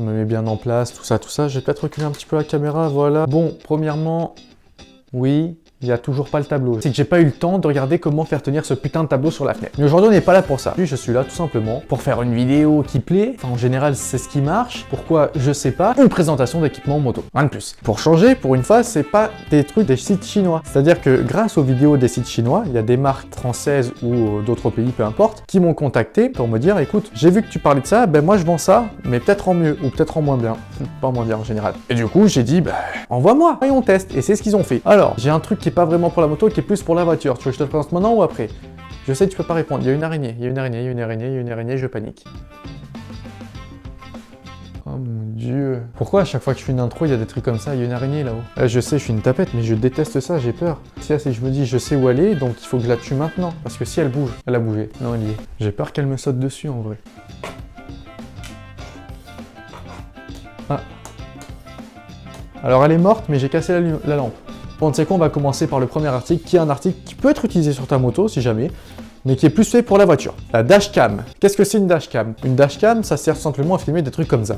Je me mets bien en place, tout ça. Je vais peut-être reculer un petit peu la caméra, voilà. Bon, premièrement, oui, il n'y a toujours pas le tableau. C'est que j'ai pas eu le temps de regarder comment faire tenir ce putain de tableau sur la fenêtre. Mais aujourd'hui, on n'est pas là pour ça. Je suis là tout simplement pour faire une vidéo qui plaît. Enfin, en général, c'est ce qui marche. Pourquoi, je sais pas. Une présentation d'équipement moto. Rien de plus. Pour changer, pour une fois, c'est pas des trucs des sites chinois. C'est-à-dire que grâce aux vidéos des sites chinois, il y a des marques françaises ou d'autres pays, peu importe, qui m'ont contacté pour me dire, écoute, j'ai vu que tu parlais de ça, ben moi je vends ça, mais peut-être en mieux ou peut-être en moins bien. Pas en moins bien en général. Et du coup, j'ai dit, envoie-moi et on teste. Et c'est ce qu'ils ont fait. Alors, j'ai un truc qui est pas vraiment pour la moto, qui est plus pour la voiture. Tu veux que je te le présente maintenant ou après? Je sais que tu peux pas répondre. Il y a une araignée, je panique. Oh mon dieu. Pourquoi à chaque fois que je fais une intro, il y a des trucs comme ça, il y a une araignée là-haut? Je sais, je suis une tapette, mais je déteste ça, j'ai peur. Si je me dis, je sais où elle est, donc il faut que je la tue maintenant. Parce que si elle bouge, elle a bougé. Non, elle y est. J'ai peur qu'elle me saute dessus en vrai. Ah. Alors elle est morte, mais j'ai cassé la lampe. Bon, tu sais quoi, on va commencer par le premier article, qui est un article qui peut être utilisé sur ta moto, si jamais, mais qui est plus fait pour la voiture. La dashcam. Qu'est-ce que c'est une dashcam? Une dashcam, ça sert simplement à filmer des trucs comme ça.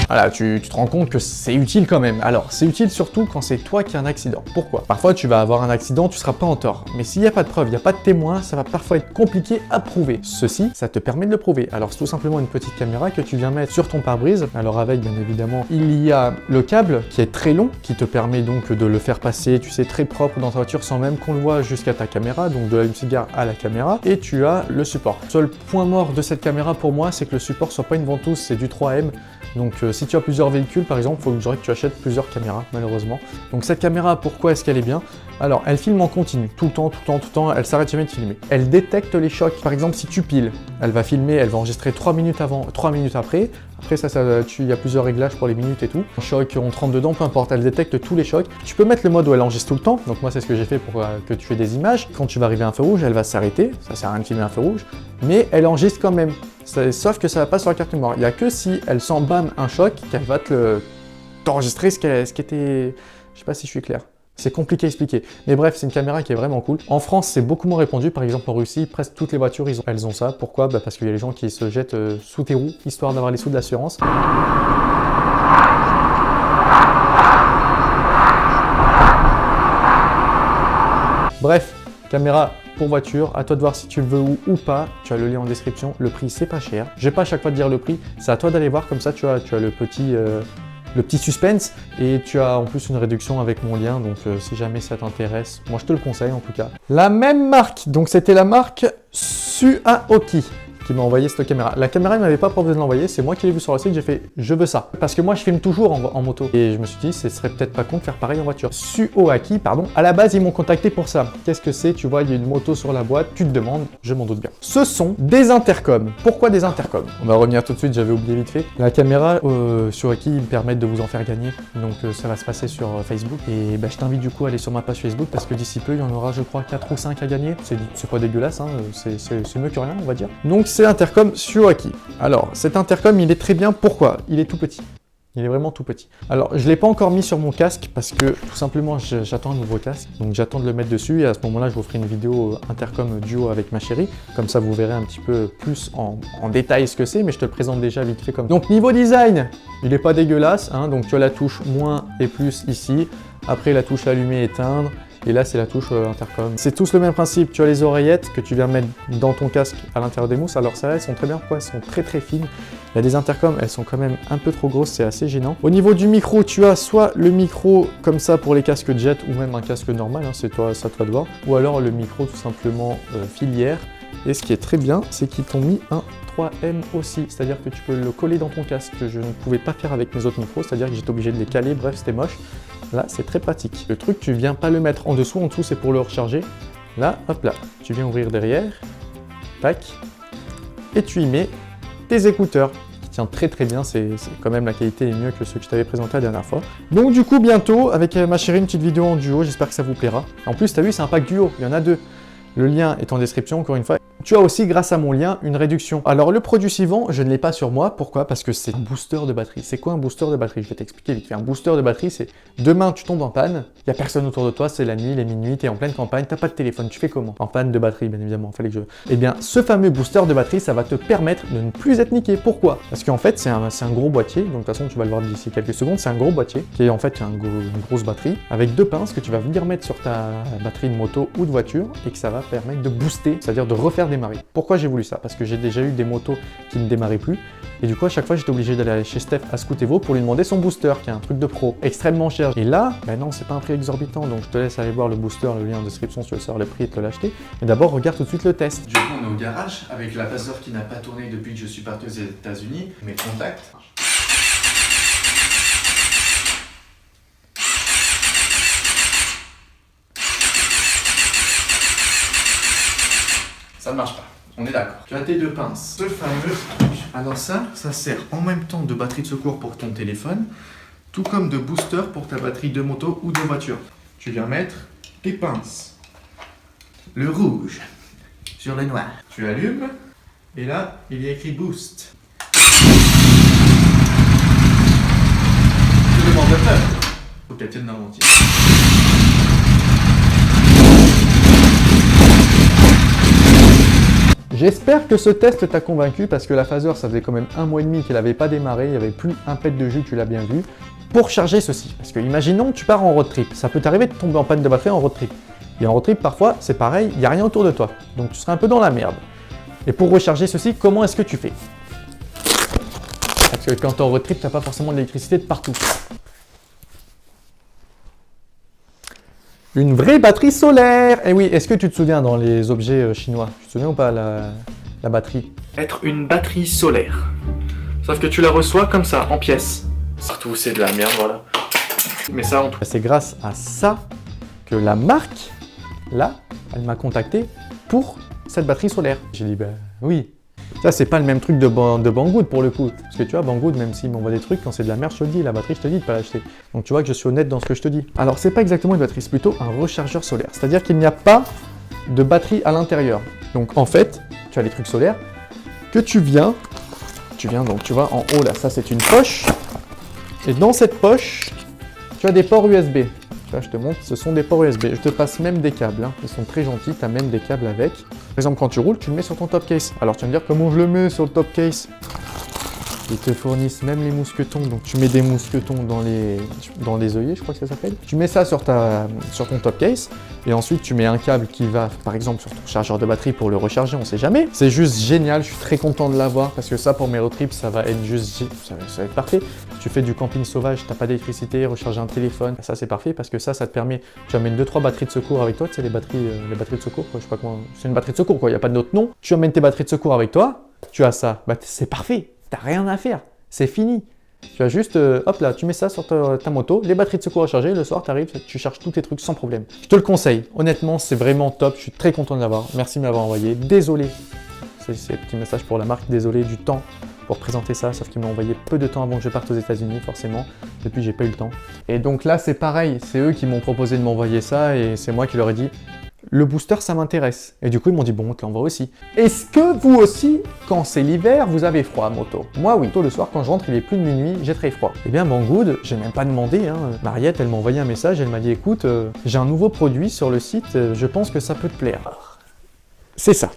Voilà, tu te rends compte que c'est utile quand même. Alors, c'est utile surtout quand c'est toi qui as un accident. Pourquoi? Parfois, tu vas avoir un accident, tu seras pas en tort. Mais s'il n'y a pas de preuve, il n'y a pas de témoin, ça va parfois être compliqué à prouver. Ceci, ça te permet de le prouver. Alors, c'est tout simplement une petite caméra que tu viens mettre sur ton pare-brise. Alors avec, bien évidemment, il y a le câble qui est très long, qui te permet donc de le faire passer, tu sais, très propre dans ta voiture sans même qu'on le voit jusqu'à ta caméra, donc de l'allume-cigare à la caméra. Et tu as le support. Seul point mort de cette caméra pour moi, c'est que le support soit pas une ventouse, c'est du 3M. Donc si tu as plusieurs véhicules par exemple, il faudrait que tu achètes plusieurs caméras malheureusement. Donc cette caméra, pourquoi est-ce qu'elle est bien? Alors elle filme en continu, tout le temps, elle s'arrête jamais de filmer. Elle détecte les chocs. Par exemple si tu piles, elle va filmer, elle va enregistrer 3 minutes avant, 3 minutes après. Après il y a plusieurs réglages pour les minutes et tout. Un choc, on te rentre dedans, peu importe, elle détecte tous les chocs. Tu peux mettre le mode où elle enregistre tout le temps. Donc moi c'est ce que j'ai fait pour que tu aies des images. Quand tu vas arriver à un feu rouge, elle va s'arrêter. Ça sert à rien de filmer un feu rouge. Mais elle enregistre quand même. Sauf que ça va pas sur la carte mémoire. Il n'y a que si elle sent bam un choc qu'elle va t'enregistrer ce qui était... Je sais pas si je suis clair. C'est compliqué à expliquer. Mais bref, c'est une caméra qui est vraiment cool. En France, c'est beaucoup moins répandu. Par exemple, en Russie, presque toutes les voitures, elles ont ça. Pourquoi? Parce qu'il y a les gens qui se jettent sous tes roues, histoire d'avoir les sous de l'assurance. Bref, caméra pour voiture, à toi de voir si tu le veux ou pas. Tu as le lien en description. Le prix, c'est pas cher. Je vais pas à chaque fois te dire le prix. C'est à toi d'aller voir. Comme ça, tu as le petit suspense et tu as en plus une réduction avec mon lien. Donc, si jamais ça t'intéresse, moi, je te le conseille en tout cas. La même marque. Donc, c'était la marque Suaoki qui m'a envoyé cette caméra. La caméra, il m'avait pas proposé de l'envoyer, c'est moi qui l'ai vu sur le site, j'ai fait « je veux ça ». Parce que moi, je filme toujours en moto. Et je me suis dit, ce serait peut-être pas con de faire pareil en voiture. Suaoki, pardon. À la base, ils m'ont contacté pour ça. Qu'est-ce que c'est? Tu vois, il y a une moto sur la boîte, tu te demandes, je m'en doute bien. Ce sont des intercoms. Pourquoi des intercoms? On va revenir tout de suite, j'avais oublié vite fait. La caméra Suaoki, ils me permettent de vous en faire gagner. Donc ça va se passer sur Facebook. Et je t'invite du coup à aller sur ma page Facebook parce que d'ici peu, il y en aura, je crois, 4 ou 5 à gagner. C'est pas dégueulasse, hein. C'est mieux que rien, on va dire. Donc c'est l'intercom Suaoki. Alors, cet intercom, il est très bien. Pourquoi? Il est tout petit. Il est vraiment tout petit. Alors, je ne l'ai pas encore mis sur mon casque parce que tout simplement, j'attends un nouveau casque. Donc, j'attends de le mettre dessus et à ce moment-là, je vous ferai une vidéo intercom duo avec ma chérie. Comme ça, vous verrez un petit peu plus en détail ce que c'est, mais je te le présente déjà vite fait comme ça. Donc, niveau design, il n'est pas dégueulasse, hein. Donc, tu as la touche moins et plus ici. Après, la touche allumer, éteindre. Et là, c'est la touche intercom. C'est tous le même principe. Tu as les oreillettes que tu viens mettre dans ton casque à l'intérieur des mousses. Alors celles-là, elles sont très bien. Pourquoi? Elles sont très très fines. Il y a des intercoms, elles sont quand même un peu trop grosses. C'est assez gênant. Au niveau du micro, tu as soit le micro comme ça pour les casques jet ou même un casque normal. Hein, c'est toi de voir. Ou alors le micro tout simplement filière. Et ce qui est très bien, c'est qu'ils t'ont mis un 3M aussi, c'est-à-dire que tu peux le coller dans ton casque, que je ne pouvais pas faire avec mes autres micros, c'est-à-dire que j'étais obligé de les caler, bref, c'était moche. Là, c'est très pratique. Le truc, tu viens pas le mettre en dessous c'est pour le recharger. Là, hop là, tu viens ouvrir derrière, tac, et tu y mets tes écouteurs, qui tiennent très très bien, c'est quand même la qualité est mieux que ceux que je t'avais présenté la dernière fois. Donc du coup, bientôt, avec ma chérie, une petite vidéo en duo, j'espère que ça vous plaira. En plus, tu as vu, c'est un pack duo, il y en a deux. Le lien est en description, encore une fois. Tu as aussi, grâce à mon lien, une réduction. Alors le produit suivant, je ne l'ai pas sur moi. Pourquoi? Parce que c'est un booster de batterie. C'est quoi un booster de batterie? Je vais t'expliquer vite fait. Un booster de batterie, c'est demain tu tombes en panne, il n'y a personne autour de toi, c'est la nuit, il est minuit, tu es en pleine campagne, tu n'as pas de téléphone, tu fais comment? En panne de batterie, bien évidemment, fallait que je... Eh bien, ce fameux booster de batterie, ça va te permettre de ne plus être niqué. Pourquoi? Parce qu'en fait, c'est un gros boîtier, donc de toute façon, tu vas le voir d'ici quelques secondes, c'est un gros boîtier qui est en fait une grosse batterie avec deux pinces que tu vas venir mettre sur ta batterie de moto ou de voiture et que ça va permettre de booster, c'est-à-dire de refaire démarrer. Pourquoi j'ai voulu ça? Parce que j'ai déjà eu des motos qui ne démarraient plus et du coup, à chaque fois, j'étais obligé d'aller chez Steph à Scootevo pour lui demander son booster, qui est un truc de pro, extrêmement cher. Et là, ben non, c'est pas un prix exorbitant, donc je te laisse aller voir le booster, le lien en description si tu veux savoir le prix et te l'acheter. Mais d'abord, regarde tout de suite le test. Du coup, on est au garage avec la Phaser qui n'a pas tourné depuis que je suis parti aux États-Unis. Mes contacts. Ça ne marche pas. On est d'accord. Tu as tes deux pinces. Ce fameux truc. Alors ça sert en même temps de batterie de secours pour ton téléphone, tout comme de booster pour ta batterie de moto ou de voiture. Tu viens mettre tes pinces. Le rouge sur le noir. Tu allumes et là, il y a écrit boost. Tu demandes de faire. Faut qu'elle tienne dans l'entier. J'espère que ce test t'a convaincu parce que la Phaser, ça faisait quand même 1 mois et demi qu'elle n'avait pas démarré, il n'y avait plus un pet de jus, tu l'as bien vu. Pour charger ceci, parce que imaginons que tu pars en road trip, ça peut t'arriver de tomber en panne de batterie en road trip. Et en road trip, parfois, c'est pareil, il n'y a rien autour de toi, donc tu seras un peu dans la merde. Et pour recharger ceci, comment est-ce que tu fais? Parce que quand tu es en road trip, tu n'as pas forcément de l'électricité de partout. Une vraie batterie solaire! Et oui, est-ce que tu te souviens dans les objets chinois? Tu te souviens ou pas la batterie? Être une batterie solaire. Sauf que tu la reçois comme ça, en pièces. Partout, c'est de la merde, voilà. Mais ça, en tout. C'est grâce à ça que la marque, là, elle m'a contacté pour cette batterie solaire. J'ai dit, ben oui. Ça, c'est pas le même truc de Banggood pour le coup. Parce que tu vois, Banggood, même s'il m'envoie des trucs, quand c'est de la merde, je te le dis, la batterie, je te dis de pas l'acheter. Donc tu vois que je suis honnête dans ce que je te dis. Alors, c'est pas exactement une batterie, c'est plutôt un rechargeur solaire. C'est-à-dire qu'il n'y a pas de batterie à l'intérieur. Donc en fait, tu as les trucs solaires que tu viens, donc tu vois, en haut là, ça c'est une poche. Et dans cette poche, tu as des ports USB. Là, je te montre, ce sont des ports USB. Je te passe même des câbles, hein. Ils sont très gentils, tu as même des câbles avec. Par exemple, quand tu roules, tu le mets sur ton top case. Alors tu vas me dire comment je le mets sur le top case? Ils te fournissent même les mousquetons, donc tu mets des mousquetons dans les œillets, je crois que ça s'appelle. Tu mets ça sur ton top case, et ensuite tu mets un câble qui va, par exemple, sur ton chargeur de batterie pour le recharger, on sait jamais. C'est juste génial, je suis très content de l'avoir, parce que ça, pour mes road trips, ça va être juste, ça va être parfait. Si tu fais du camping sauvage, t'as pas d'électricité, recharger un téléphone, ça c'est parfait, parce que ça te permet, tu amènes 2-3 batteries de secours avec toi, tu sais, les batteries de secours, quoi, je sais pas comment, c'est une batterie de secours, quoi, il n'y a pas d'autre nom. Tu amènes tes batteries de secours avec toi, tu as ça, bah c'est parfait. T'as rien à faire, c'est fini. Tu as juste, hop là, tu mets ça sur ta moto, les batteries de secours rechargées, le soir tu arrives, tu charges tous tes trucs sans problème. Je te le conseille, honnêtement c'est vraiment top, je suis très content de l'avoir, merci de m'avoir envoyé, désolé, c'est un petit message pour la marque, désolé du temps pour présenter ça, sauf qu'ils m'ont envoyé peu de temps avant que je parte aux États-Unis forcément, depuis j'ai pas eu le temps. Et donc là c'est pareil, c'est eux qui m'ont proposé de m'envoyer ça et c'est moi qui leur ai dit, le booster, ça m'intéresse. Et du coup, ils m'ont dit, bon, on te l'envoie aussi. Est-ce que vous aussi, quand c'est l'hiver, vous avez froid, moto? Moi, oui. Tôt le soir, quand je rentre, il est plus de minuit, j'ai très froid. Eh bien, Banggood, j'ai même pas demandé. Hein. Mariette, elle m'a envoyé un message, elle m'a dit, écoute, j'ai un nouveau produit sur le site, je pense que ça peut te plaire. C'est ça.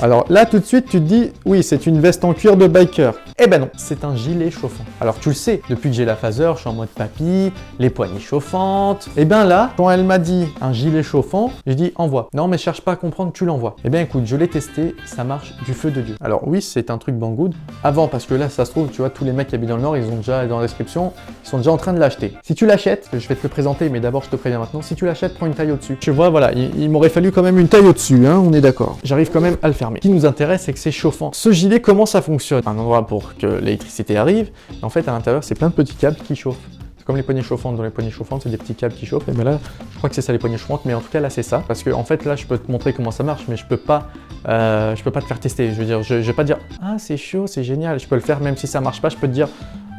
Alors là, tout de suite, tu te dis, oui, c'est une veste en cuir de biker. Eh ben non, c'est un gilet chauffant. Alors tu le sais, depuis que j'ai la Phaser, je suis en mode papy, les poignées chauffantes. Eh ben là, quand elle m'a dit un gilet chauffant, j'ai dit envoie. Non, mais cherche pas à comprendre, tu l'envoies. Eh bien écoute, je l'ai testé, ça marche du feu de Dieu. Alors oui, c'est un truc Banggood. Avant, parce que là, ça se trouve, tu vois, tous les mecs qui habitent dans le Nord, ils ont déjà dans la description, ils sont déjà en train de l'acheter. Si tu l'achètes, je vais te le présenter, mais d'abord je te préviens maintenant, si tu l'achètes, prends une taille au-dessus. Tu vois, voilà, il m'aurait fallu quand même une taille au-dessus, hein, on est d'accord. J'arrive quand même à le fermer. Ce qui nous intéresse, c'est que c'est chauffant. Ce gilet, comment ça fonctionne? Un endroit pour que l'électricité arrive. Et en fait, à l'intérieur, c'est plein de petits câbles qui chauffent. C'est comme les poignées chauffantes. Dans les poignées chauffantes, c'est des petits câbles qui chauffent. Et bien là, je crois que c'est ça les poignées chauffantes, mais en tout cas là, c'est ça. Parce que en fait, là, je peux te montrer comment ça marche, mais je peux pas te faire tester. Je veux dire, je vais pas dire ah c'est chaud, c'est génial. Je peux le faire même si ça marche pas. Je peux te dire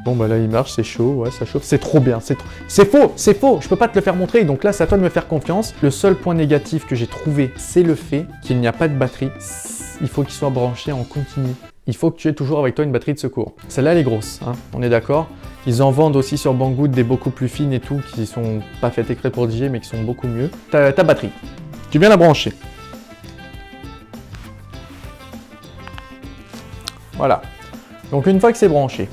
Bon bah là il marche, c'est chaud, ouais ça chauffe, c'est trop bien, c'est faux, je peux pas te le faire montrer, donc là c'est à toi de me faire confiance. Le seul point négatif que j'ai trouvé, c'est le fait qu'il n'y a pas de batterie, il faut qu'il soit branché en continu. Il faut que tu aies toujours avec toi une batterie de secours. Celle-là elle est grosse, hein, on est d'accord. Ils en vendent aussi sur Banggood des beaucoup plus fines et tout, qui sont pas faites exprès pour DJ mais qui sont beaucoup mieux. Ta batterie, tu viens la brancher. Voilà. Donc une fois que c'est branché,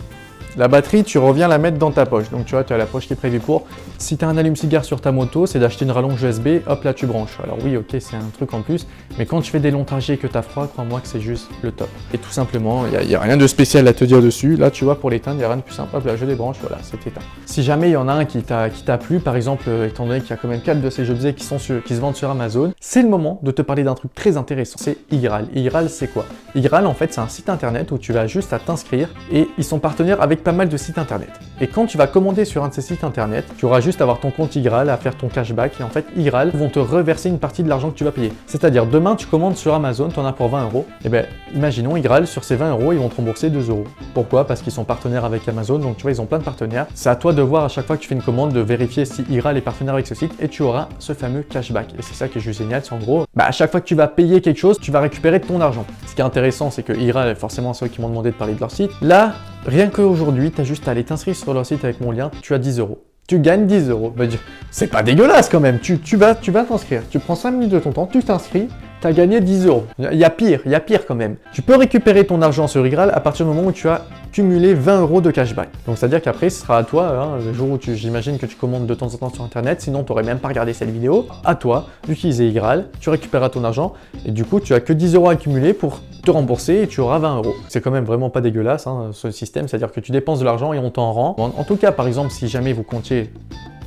la batterie, tu reviens la mettre dans ta poche. Donc tu vois, tu as la poche qui est prévue pour. Si tu as un allume-cigare sur ta moto, c'est d'acheter une rallonge USB, hop là tu branches. Alors oui, ok, c'est un truc en plus, mais quand tu fais des longs trajets et que tu as froid, crois-moi que c'est juste le top. Et tout simplement, il n'y a rien de spécial à te dire dessus. Là, tu vois, pour l'éteindre, il n'y a rien de plus simple. Hop là, je débranche, voilà, c'est éteint. Si jamais il y en a un qui t'a plu, par exemple, étant donné qu'il y a quand même 4 de ces objets qui se vendent sur Amazon, c'est le moment de te parler d'un truc très intéressant. C'est iGral. iGral, c'est quoi? iGral, en fait, c'est un site internet où tu vas juste à t'inscrire et ils sont partenaires avec pas mal de sites internet. Et quand tu vas commander sur un de ces sites internet, tu auras juste à avoir ton compte iGral, à faire ton cashback et en fait iGral vont te reverser une partie de l'argent que tu vas payer. C'est-à-dire demain tu commandes sur Amazon, tu en as pour 20 €. Et bien imaginons iGral sur ces 20 €, ils vont te rembourser 2 €. Pourquoi? Parce qu'ils sont partenaires avec Amazon, donc tu vois ils ont plein de partenaires. C'est à toi de voir à chaque fois que tu fais une commande de vérifier si iGral est partenaire avec ce site et tu auras ce fameux cashback. Et c'est ça qui est juste génial, c'est en gros, à chaque fois que tu vas payer quelque chose, tu vas récupérer de ton argent. Ce qui est intéressant, c'est que iGral, forcément ceux qui m'ont demandé de parler de leur site, là, rien qu'aujourd'hui, tu as juste à aller t'inscrire sur leur site avec mon lien, tu as 10 €. Tu gagnes 10 €. Bah, c'est pas dégueulasse quand même. Tu vas t'inscrire. Tu prends 5 minutes de ton temps, tu t'inscris, tu as gagné 10 €. Il y a pire quand même. Tu peux récupérer ton argent sur iGral à partir du moment où tu as cumulé 20 € de cashback. Donc c'est-à-dire qu'après, ce sera à toi, hein, le jour où j'imagine que tu commandes de temps en temps sur internet, sinon tu n'aurais même pas regardé cette vidéo, à toi d'utiliser iGral, tu récupéreras ton argent et du coup tu as que 10 € à accumuler pour te rembourser et tu auras 20 €. C'est quand même vraiment pas dégueulasse hein, ce système, c'est-à-dire que tu dépenses de l'argent et on t'en rend. En tout cas, par exemple, si jamais vous comptiez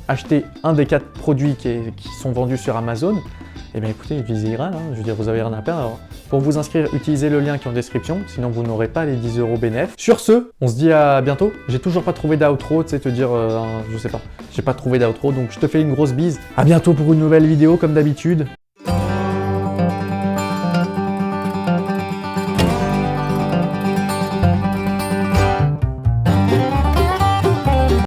acheter un des 4 produits qui sont vendus sur Amazon, eh bien écoutez, utilisez iGral, hein, je veux dire, vous avez rien à perdre. Alors, pour vous inscrire, utilisez le lien qui est en description, sinon vous n'aurez pas les 10 € bénéf. Sur ce, on se dit à bientôt. J'ai toujours pas trouvé d'outro, tu sais, te dire, je sais pas, j'ai pas trouvé d'outro, donc je te fais une grosse bise. À bientôt pour une nouvelle vidéo comme d'habitude.